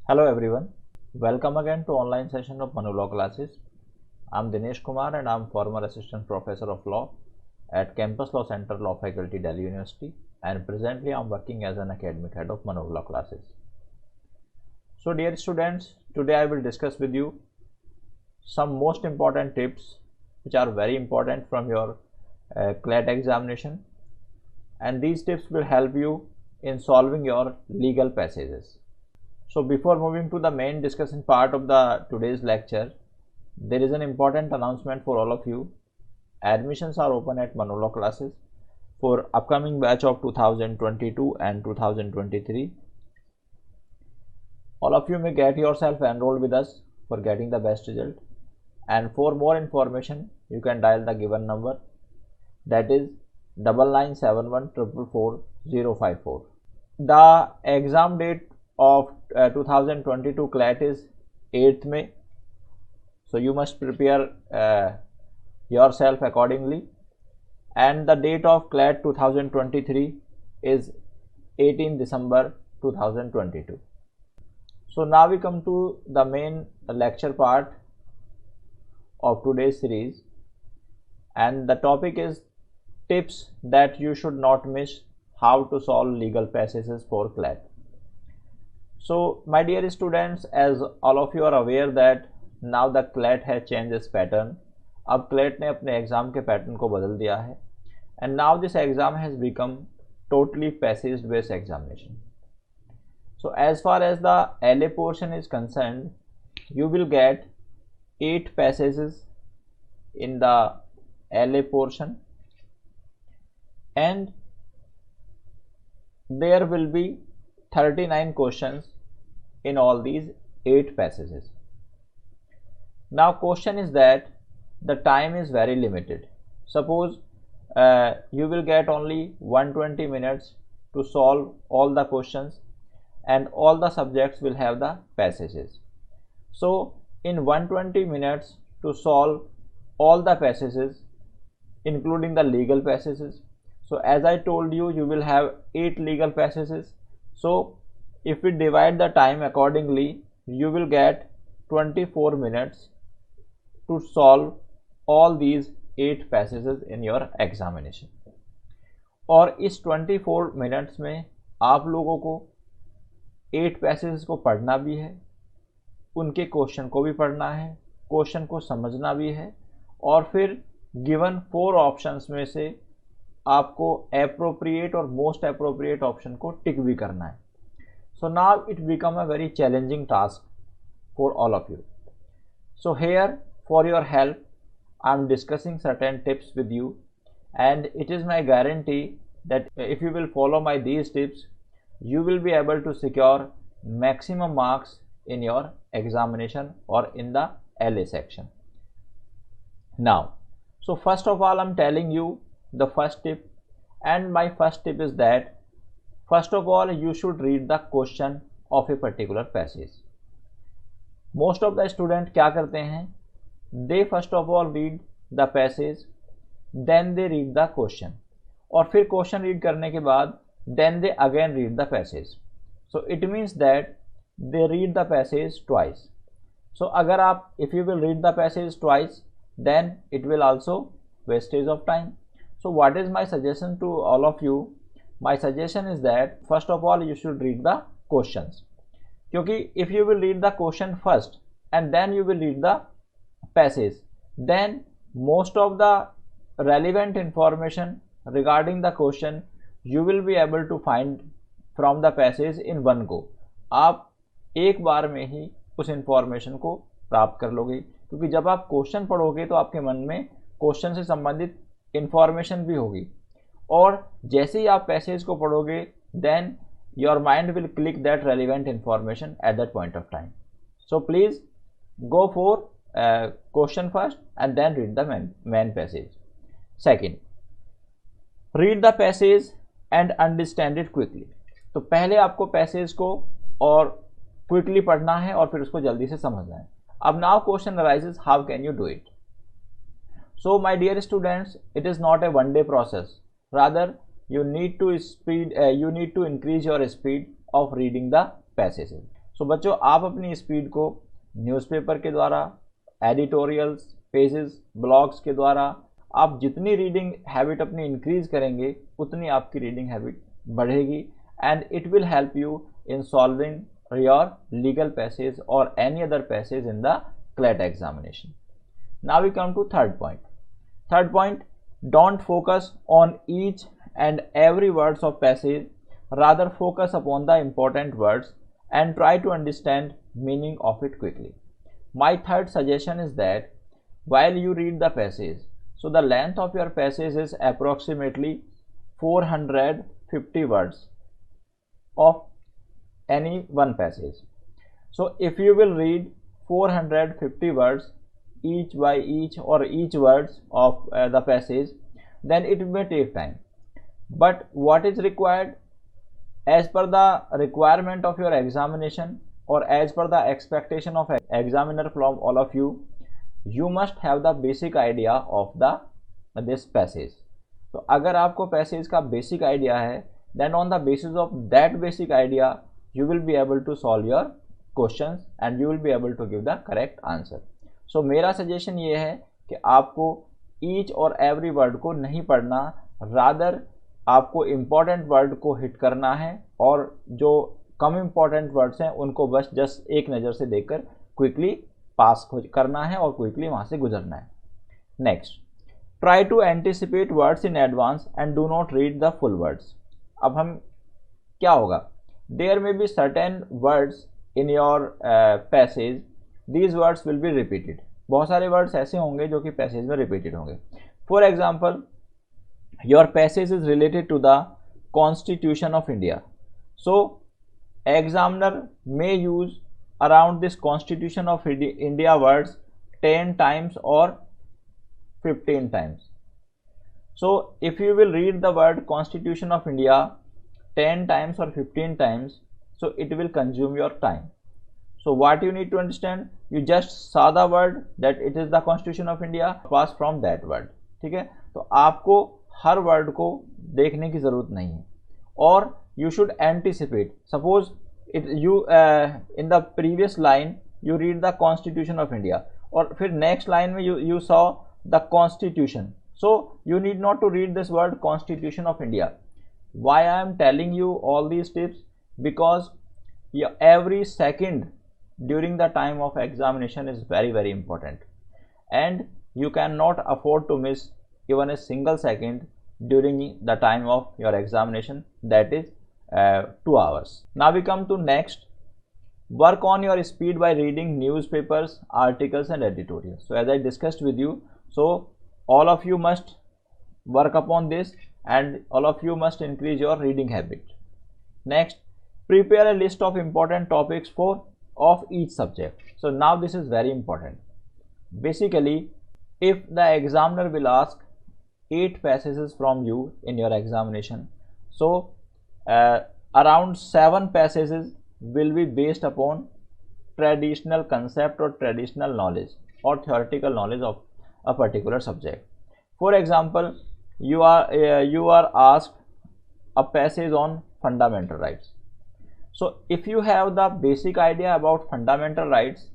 Hello everyone, welcome again to online session of Manu Law classes. I'm Dinesh Kumar and I'm former assistant professor of law at Campus Law Center Law Faculty, Delhi University, and presently I'm working as an academic head of Manu Law classes. So dear students, today I will discuss with you some most important tips which are very important from your CLAT examination, and these tips will help you in solving your legal passages. So before moving to the main discussion part of the today's lecture, there is an important announcement for all of you. Admissions are open at Manu Law classes for upcoming batch of 2022 and 2023. All of you may get yourself enrolled with us for getting the best result, and for more information you can dial the given number, that is 9971444054. The exam date of 2022 CLAT is 8th May, so you must prepare yourself accordingly, and the date of CLAT 2023 is 18 December 2022. So now we come to the main lecture part of today's series, and the topic is tips that you should not miss how to solve legal passages for CLAT. So my dear students, as all of you are aware that now the CLAT has changed its pattern. अब CLAT ने अपने exam के pattern को बदल दिया है, and now this exam has become totally passage based examination. So as far as the LA portion is concerned, you will get 8 passages in the LA portion, and there will be 39 questions in all these 8 passages. Now question is that the time is very limited. Suppose you will get only 120 minutes to solve all the questions, and all the subjects will have the passages. So in 120 minutes to solve all the passages including the legal passages, so as I told you, you will have 8 legal passages. So if we divide the time accordingly, you will get 24 minutes to solve all these 8 passages in your examination. और इस 24 minutes में आप लोगों को 8 passages को पढ़ना भी है, उनके क्वेश्चन को भी पढ़ना है, क्वेश्चन को समझना भी है, और फिर गिवन 4 ऑप्शंस में से आपको एप्रोप्रिएट और मोस्ट एप्रोप्रिएट ऑप्शन को टिक भी करना है. So now it become a very challenging task for all of you. So here for your help I am discussing certain tips with you, and it is my guarantee that if you will follow my these tips, you will be able to secure maximum marks in your examination or in the LA section. Now, so first of all I am telling you the first tip, and my first tip is that first of all you should read the question of a particular passage. Most of the student क्या करते हैं, they first of all read the passage, then they read the question, और फिर question read करने के बाद then they again read the passage. So it means that they read the passage twice. So अगर आप if you will read the passage twice, then it will also wastage of time. So what is my suggestion to all of you? My suggestion is that first of all you should read the questions, क्योंकि if you will read the question first and then you will read the passage, then most of the relevant information regarding the question you will be able to find from the passage in one go. आप एक बार में ही उस information को प्राप्त कर लोगे, क्योंकि जब आप क्वेश्चन पढ़ोगे तो आपके मन में क्वेश्चन से संबंधित इंफॉर्मेशन भी होगी, और जैसे ही आप पैसेज को पढ़ोगे then your mind will click that relevant information at that point of time. So please go for question first and then read the main passage. Second, read the passage and understand it quickly. तो पहले आपको passage को और quickly पढ़ना है और फिर उसको जल्दी से समझना है. अब now question arises, how can you do it? So my dear students, it is not a one day process. Rather, you need to increase your speed of reading the passages. सो बच्चों आप अपनी स्पीड को newspaper के द्वारा, editorials, pages, blogs के द्वारा आप जितनी रीडिंग हैबिट अपनी इंक्रीज करेंगे उतनी आपकी रीडिंग हैबिट बढ़ेगी and it will help you in solving your legal passage और any other passage in the CLAT examination. Now we come to third point. Third point, don't focus on each and every words of passage, rather focus upon the important words and try to understand meaning of it quickly. My third suggestion is that while you read the passage, so the length of your passage is approximately 450 words of any one passage. So if you will read 450 words each by each or each words of the passage, then it may take time. But what is required as per the requirement of your examination or as per the expectation of examiner from all of you, you must have the basic idea of this passage. तो अगर आपको passage का basic idea है, then on the basis of that basic idea you will be able to solve your questions and you will be able to give the correct answer. So मेरा suggestion ये है कि आपको each और every word को नहीं पढ़ना, rather आपको important word को hit करना है और जो कम important words हैं उनको बस जस्ट एक नज़र से देखकर क्विकली पास करना है और क्विकली वहाँ से गुजरना है. Next, try to anticipate words in advance and do not read the full words. अब हम क्या होगा, there may be certain words in your passage, these words will be repeated. बहुत सारे वर्ड्स ऐसे होंगे जो कि पैसेज में रिपीटेड होंगे. For example, your passage is related to the constitution of India. So examiner may use around this constitution of India words 10 times or 15 times. So if you will read the word Constitution of India 10 times or 15 times, so it will consume your time. So what you need to understand, you just saw the word that it is the Constitution of India, pass from that word. ठीक है, तो आपको हर word को देखने की जरूरत नहीं है और you should anticipate. Suppose you in the previous line you read the Constitution of India और फिर next line में you saw the Constitution, so you need not to read this word Constitution of India. Why I am telling you all these tips? Because every second during the time of examination is very important and you cannot afford to miss even a single second during the time of your examination, that is 2 hours. Now we come to next, work on your speed by reading newspapers, articles and editorials. So as I discussed with you, so all of you must work upon this and all of you must increase your reading habit. Next, prepare a list of important topics of each subject. So now this is very important. Basically, if the examiner will ask 8 passages from you in your examination, so around 7 passages will be based upon traditional concept or traditional knowledge or theoretical knowledge of a particular subject. For example, you are asked a passage on fundamental rights. So if you have the basic idea about fundamental rights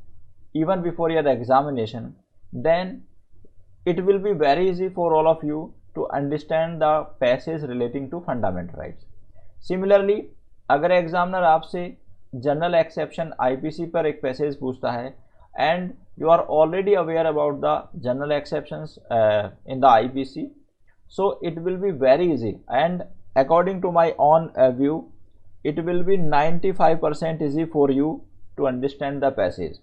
even before your examination, then it will be very easy for all of you to understand the passage relating to fundamental rights. Similarly, अगर examiner आपसे general exception IPC पर एक passage पूछता है and you are already aware about the general exceptions in the IPC, so it will be very easy and according to my own view, it will be 95% easy for you to understand the passage.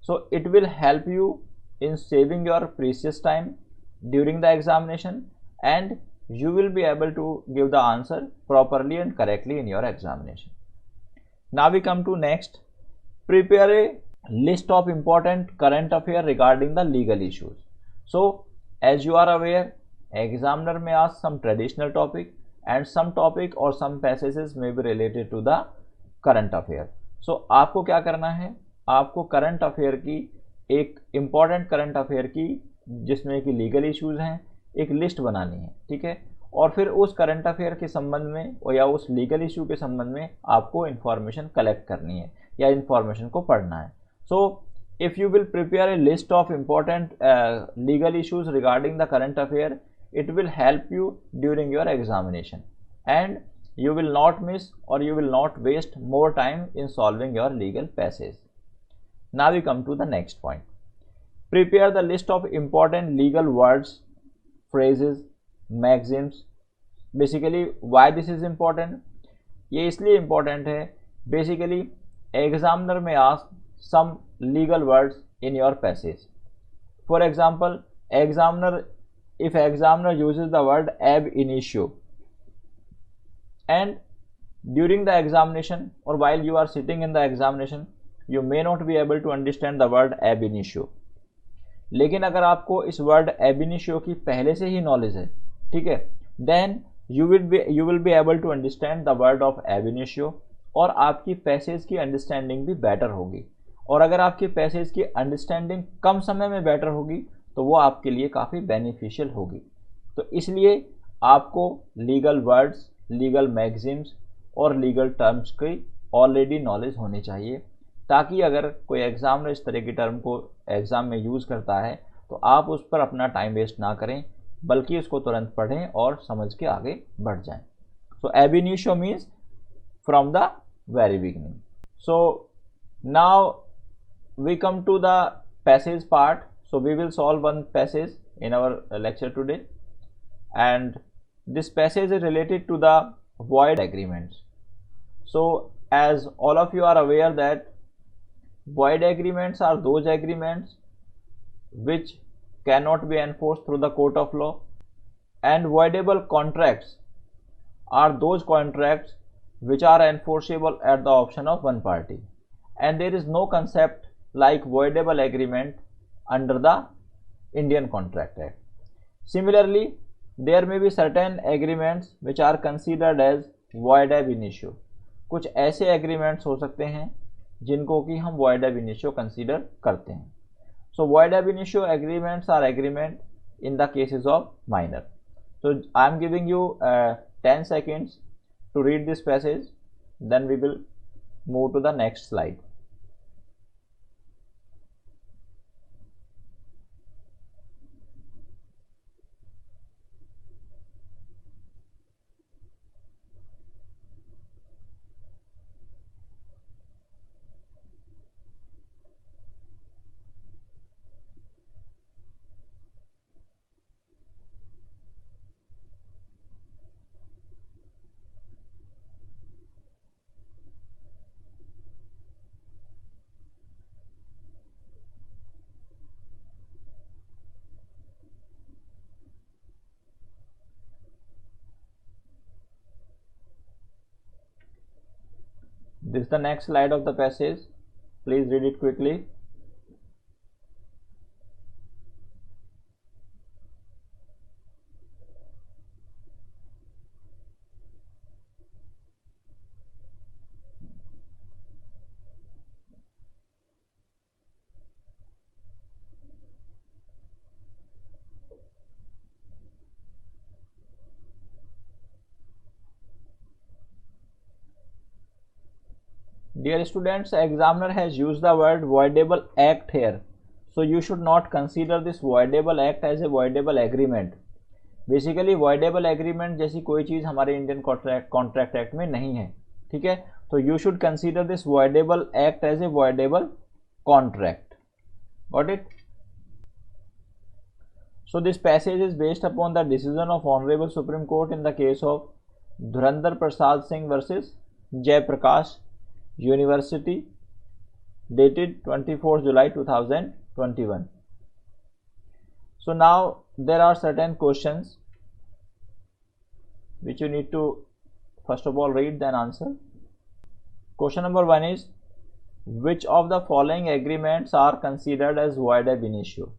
So it will help you in saving your precious time during the examination and you will be able to give the answer properly and correctly in your examination. Now we come to next, prepare a list of important current affairs regarding the legal issues. So as you are aware, examiner may ask some traditional topic and some topic or some passages may be related to the current affair. So आपको क्या करना है, आपको current affair की एक important current affair की जिसमें कि लीगल इश्यूज हैं एक लिस्ट बनानी है. ठीक है, और फिर उस करंट अफेयर के संबंध में या उस लीगल इशू के संबंध में आपको इंफॉर्मेशन कलेक्ट करनी है या इंफॉर्मेशन को पढ़ना है. सो if you will prepare a list of important legal issues regarding the current affair, it will help you during your examination and you will not miss or you will not waste more time in solving your legal passage. Now we come to the next point. Prepare the list of important legal words, phrases, maxims. Basically why this is important? ये इसलिए important है, basically examiner may ask some legal words in your passage. For example, if examiner uses the word ab initio and during the examination or while you are sitting in the examination, you may not be able to understand the word ab initio. लेकिन अगर आपको इस word ab initio की पहले से ही knowledge है, ठीक है, then you will be able to understand the word of ab initio और आपकी पैसेज की अंडरस्टैंडिंग भी बेटर होगी. और अगर आपकी पैसेज की अंडरस्टैंडिंग कम समय में बेटर होगी तो वो आपके लिए काफ़ी बेनिफिशियल होगी. तो इसलिए आपको लीगल वर्ड्स, लीगल मैगजिम्स और लीगल टर्म्स की ऑलरेडी नॉलेज होनी चाहिए, ताकि अगर कोई एग्ज़ाम में इस तरह की टर्म को एग्ज़ाम में यूज़ करता है तो आप उस पर अपना टाइम वेस्ट ना करें, बल्कि उसको तुरंत पढ़ें और समझ के आगे बढ़ जाएं. सो ab initio means from the very beginning. So now we come to the passage part. So we will solve one passage in our lecture today, and this passage is related to the void agreements. So as all of you are aware that void agreements are those agreements which cannot be enforced through the court of law, and voidable contracts are those contracts which are enforceable at the option of one party, and there is no concept like voidable agreement under the Indian Contract Act. Similarly, there may be certain agreements which are considered as void ab initio. कुछ ऐसे agreements हो सकते हैं जिनको कि हम void ab initio consider करते हैं. So void ab initio agreements are agreement in the cases of minor. So I am giving you 10 seconds to read this passage, then we will move to the next slide. This is the next slide of the passage. Please read it quickly. Dear students, examiner has used the word voidable act here, so you should not consider this voidable act as a voidable agreement. Basically voidable agreement जैसी कोई चीज़ हमारे Indian contract act में नहीं है, ठीक है. तो you should consider this voidable act as a voidable contract. Got it? So this passage is based upon the decision of Honorable Supreme Court in the case of Dhurandhar Prasad Singh versus Jayaprakash University, dated 24 July 2021. So now there are certain questions which you need to first of all read then answer. Question number 1 is, which of the following agreements are considered as void ab initio?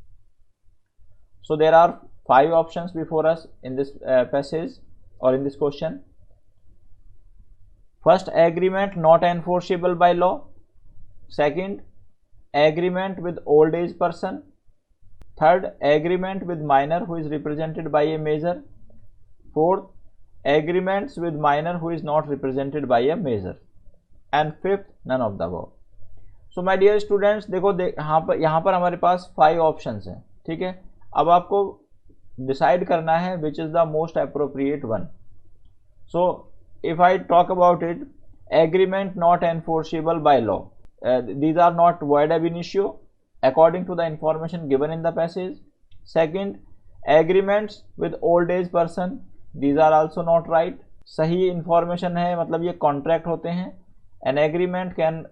So there are 5 options before us in this passage or in this question. First, agreement not enforceable by law. Second, agreement with old age person. Third, agreement with minor who is represented by a major. Fourth, agreements with minor who is not represented by a major. And fifth, none of the above. So my dear students, देखो यहाँ पर हमारे पास 5 options हैं, ठीक है। अब आपको decide करना है which is the most appropriate one. So if I talk about it, agreement not enforceable by law, these are not void ab initio according to the information given in the passage. Second, agreements with old age person, these are also not right. सही information है, मतलब ये contract होते हैं। an agreement can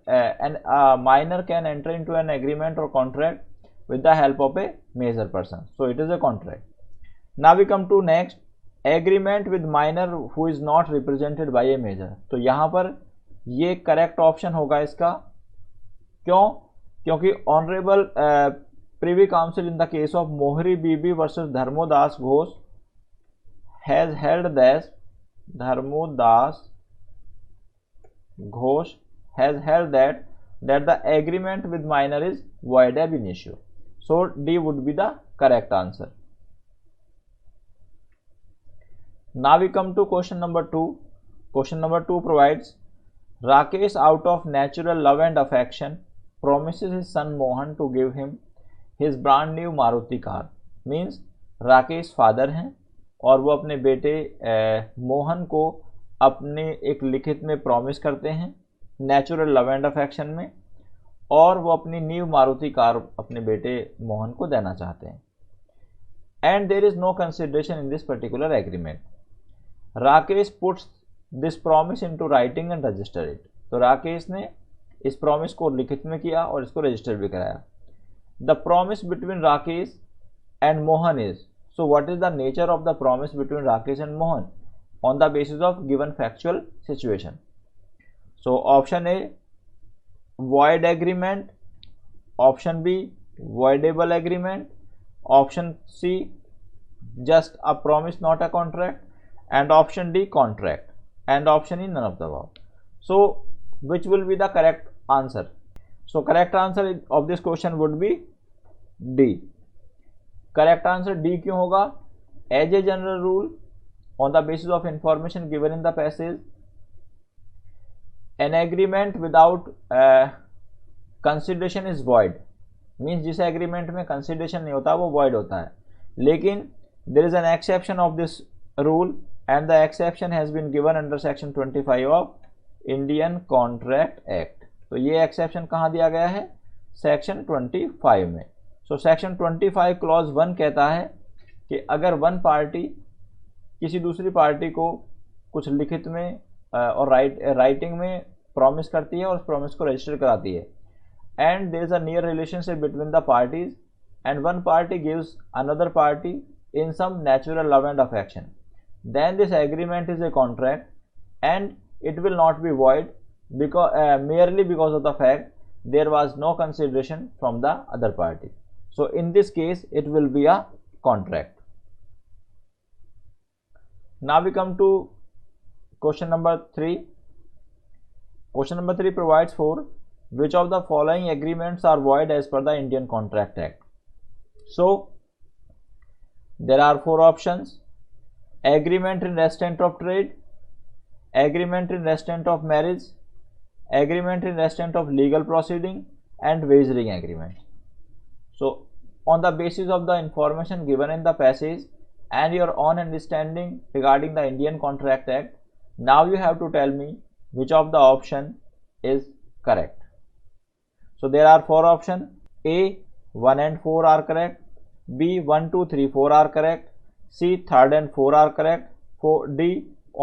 minor can enter into an agreement or contract with the help of a major person, so it is a contract. Now we come to next, agreement with minor who is not represented by a major। तो यहाँ पर ये correct option होगा इसका। क्यों? क्योंकि honourable privy council in the case of Mohori Bibi versus Dharmodas Ghosh has held that Dharmodas Ghosh has held that the agreement with minor is void ab initio। So D would be the correct answer. Now we come to question number 2। Question number 2 provides, Rakesh out of natural love and affection promises his son Mohan to give him his brand new Maruti car। Means Rakesh father हैं और वो अपने बेटे मोहन को अपने एक लिखित में प्रॉमिस करते हैं नेचुरल लव एंड अफेक्शन में, और वो अपनी न्यू मारुति कार अपने बेटे मोहन को देना चाहते हैं। And there is no consideration in this particular agreement. Rakesh puts this promise into writing and register it. तो राकेश ने इस प्रॉमिस को लिखित में किया और इसको रजिस्टर भी कराया। The promise between Rakesh and Mohan is, so what is the nature of the promise between Rakesh and Mohan on the basis of given factual situation. So option A void agreement, option B voidable agreement, option C just a promise not a contract, and option D contract, and option E none of the above. So which will be the correct answer? So correct answer of this question would be D. Correct answer D क्यों होगा? As a general rule, on the basis of information given in the passage, an agreement without consideration is void। Means जिस agreement में consideration नहीं होता वो void होता है। लेकिन there is an exception of this rule and the exception has been given under section 25 of Indian Contract Act। तो ये exception कहाँ दिया गया है? section 25 में। so section 25 clause 1 कहता है कि अगर वन पार्टी किसी दूसरी पार्टी को कुछ लिखित में और राइटिंग में प्रॉमिस करती है और उस प्रॉमिस को रजिस्टर कराती है, and there is a near relationship between the parties and one party gives another party in some natural love and affection, then this agreement is a contract and it will not be void merely because of the fact there was no consideration from the other party. So in this case it will be a contract. Now we come to question number 3. Question number 3 provides for which of the following agreements are void as per the Indian Contract Act. So there are 4 options: agreement in respect of trade, agreement in respect of marriage, agreement in respect of legal proceeding, and wagering agreement. So on the basis of the information given in the passage and your own understanding regarding the Indian Contract Act, now you have to tell me which of the option is correct. So there are 4 options: A 1 and 4 are correct, B 1 2 3 4 are correct, C 3rd and 4 are correct, D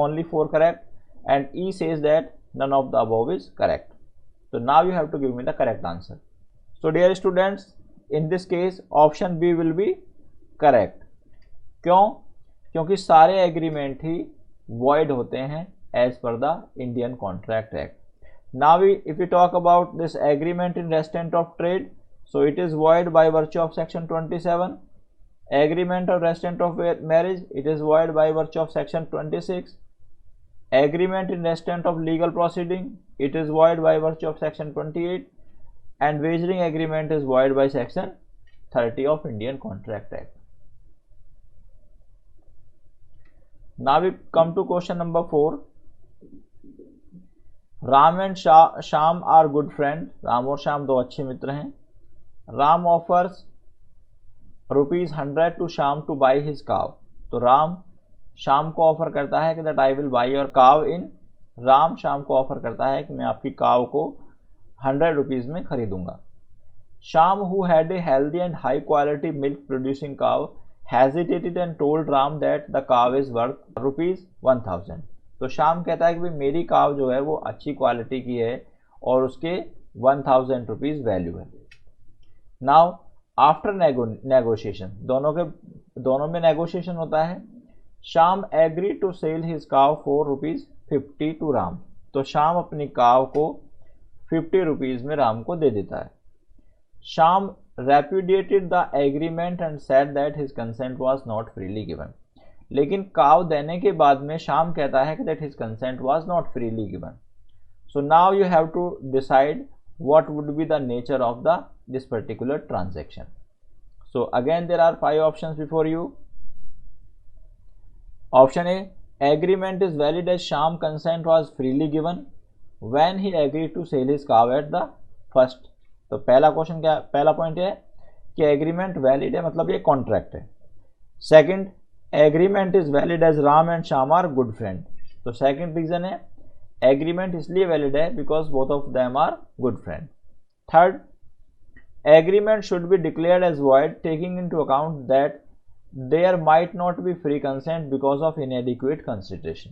only 4 correct, and E says that none of the above is correct. So now you have to give me the correct answer. So dear students, in this case option B will be correct. क्यों? क्योंकि सारे agreement ही void होते हैं as per the Indian Contract Act. Now if we talk about this agreement in respect of trade, so it is void by virtue of section 27. Agreement of respect of marriage, it is void by virtue of section 26. Agreement in respect of legal proceeding, it is void by virtue of section 28, and wagering agreement is void by section 30 of Indian Contract Act. Now we come to question number 4. Ram and Shyam are good friend, Ram और श्याम दो अच्छे मित्र हैं। Ram offers ₹100 to Shyam to buy his cow, तो राम श्याम को offer करता है कि that I will buy your cow in, Ram Shyam को ऑफर करता है कि मैं आपकी काव को ₹100 में खरीदूंगा। Shyam who had a healthy and high quality milk producing cow hesitated and told Ram that the cow is worth ₹1000। तो श्याम कहता है कि भाई मेरी काव जो है वो अच्छी क्वालिटी की है और उसके ₹1000 वैल्यू है। नाउ आफ्टर नेगोशिएशन, दोनों में नेगोशिएशन होता है। Shyam agree to sell his cow for ₹50 to Ram, तो श्याम अपनी काव को ₹50 में राम को दे देता है। Shyam repudiated the agreement and said that his consent was not freely given, लेकिन काव देने के बाद में श्याम कहता है कि that his consent was not freely given. So now you have to decide what would be the nature of this particular transaction. So again there are 5 options before you. Option A, agreement is valid as Shyam consent was freely given when he agreed to sell his cow at the first. तो पहला question क्या, पहला point है कि agreement valid है, मतलब ये contract है। Second, agreement is valid as Ram and Shyam are good friend, तो सेकंड रीजन है एग्रीमेंट इसलिए वैलिड है because both of them are good friend. Third, agreement should be declared as void taking into account that there might not be free consent because of inadequate consideration.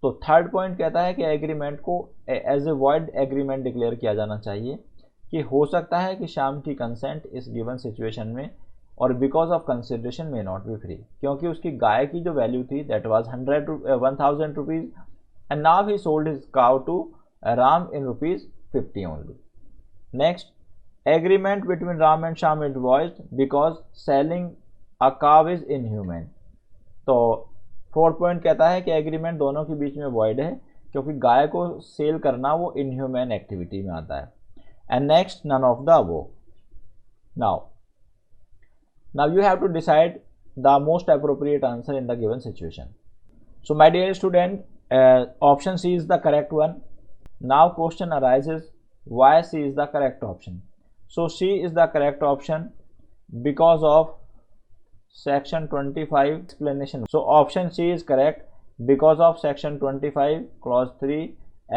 तो third point कहता है कि agreement को as a void agreement declare किया जाना चाहिए कि हो सकता है कि श्याम की कंसेंट इस गिवन सिचुएशन में और because of consideration may not be free, क्योंकि उसकी गाय की जो वैल्यू थी that was ₹1000 and now he sold his cow to Ram in ₹50 only. Next, agreement between Ram and Shyam is void because selling a cow is inhuman. तो fourth point कहता है कि एग्रीमेंट दोनों के बीच में वॉइड है क्योंकि गाय को सेल करना वो इनह्यूमन एक्टिविटी में आता है। And next, none of the above. Now you have to decide the most appropriate answer in the given situation. So my dear student, option C is the correct one. Now question arises, why C is the correct option? So C is the correct option because of section 25 explanation. So option C is correct because of section 25 clause 3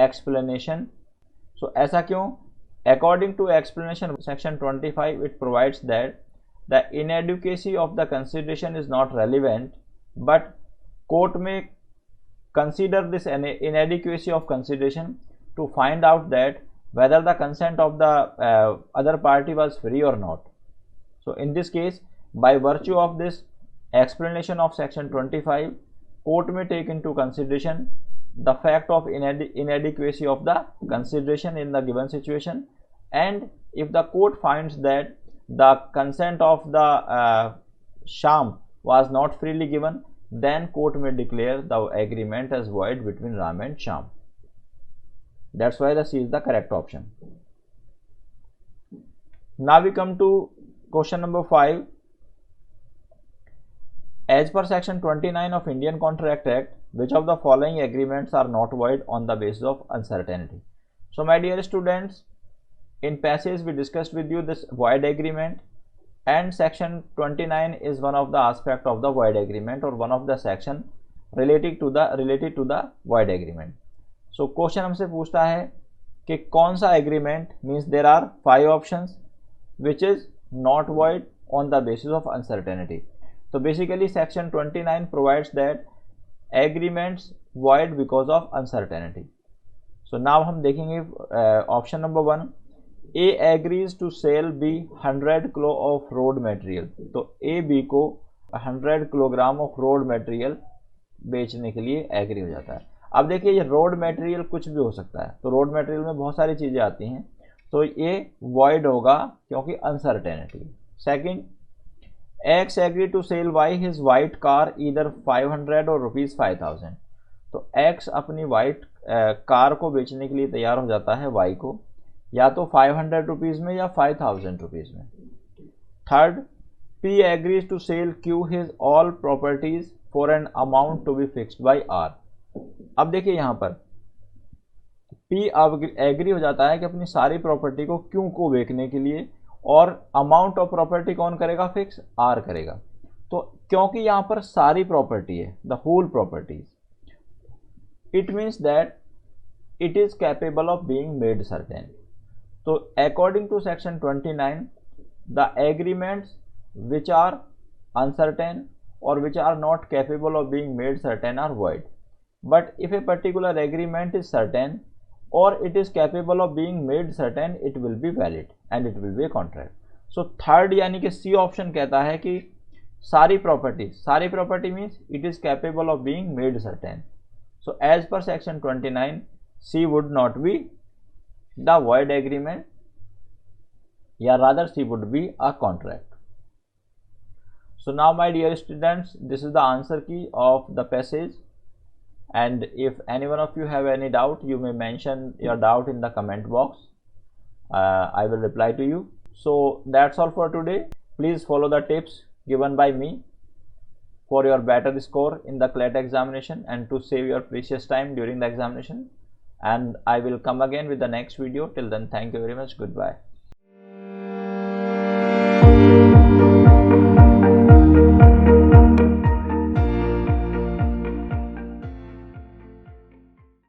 explanation. So ऐसा क्यों? According to explanation section 25, it provides that the inadequacy of the consideration is not relevant, but court may consider this inadequacy of consideration to find out that whether the consent of the other party was free or not. So in this case, by virtue of this explanation of section 25, court may take into consideration the fact of inadequacy of the consideration in the given situation, and if the court finds that the consent of the Shyam was not freely given, then court may declare the agreement as void between Ram and Shyam. That's why the C is the correct option. Now we come to question number 5. As per section 29 of Indian Contract Act, which of the following agreements are not void on the basis of uncertainty? So my dear students, in passage we discussed with you this void agreement, and section 29 is one of the aspect of the void agreement or one of the section related to the void agreement. So question हमसे पूछता है कि कौन सा agreement, means there are 5 options which is not void on the basis of uncertainty. So basically section 29 provides that agreements void because of uncertainty. So now हम देखेंगे option number 1, A agrees to sell B 100 kilo of road material. तो A B को 100 kilogram of road material बेचने के लिए agree हो जाता है। अब देखिए ये रोड मटेरियल कुछ भी हो सकता है, तो रोड मटेरियल में बहुत सारी चीज़ें आती हैं, तो ये void होगा क्योंकि uncertainty. Second, X agree to sell Y his white car either 500 और ₹5000. तो X अपनी white कार को बेचने के लिए तैयार हो जाता है Y को, या तो 500 रुपीज़ में या 5000 रुपीज़ में। Third, P agrees to sell Q his all properties for an amount to be fixed by R. अब देखिए यहाँ पर P अब एग्री हो जाता है कि अपनी सारी प्रॉपर्टी को Q को बेचने के लिए, और अमाउंट ऑफ प्रॉपर्टी कौन करेगा, फिक्स R करेगा। तो क्योंकि यहाँ पर सारी प्रॉपर्टी है, the whole properties, it means that it is capable of being made certain. So according to section 29, the agreements which are uncertain or which are not capable of being made certain are void. But if a particular agreement is certain or it is capable of being made certain, it will be valid and it will be a contract. So third यानी कि C option कहता है कि सारी property means it is capable of being made certain. So as per section 29, C would not be the void agreement, या rather C would be a contract. So now my dear students, this is the answer key of the passage, and if any one of you have any doubt, you may mention your doubt in the comment box. I will reply to you. So that's all for today. Please follow the tips given by me for your better score in the CLAT examination and to save your precious time during the examination. And I will come again with the next video. Till then, thank you very much. Goodbye.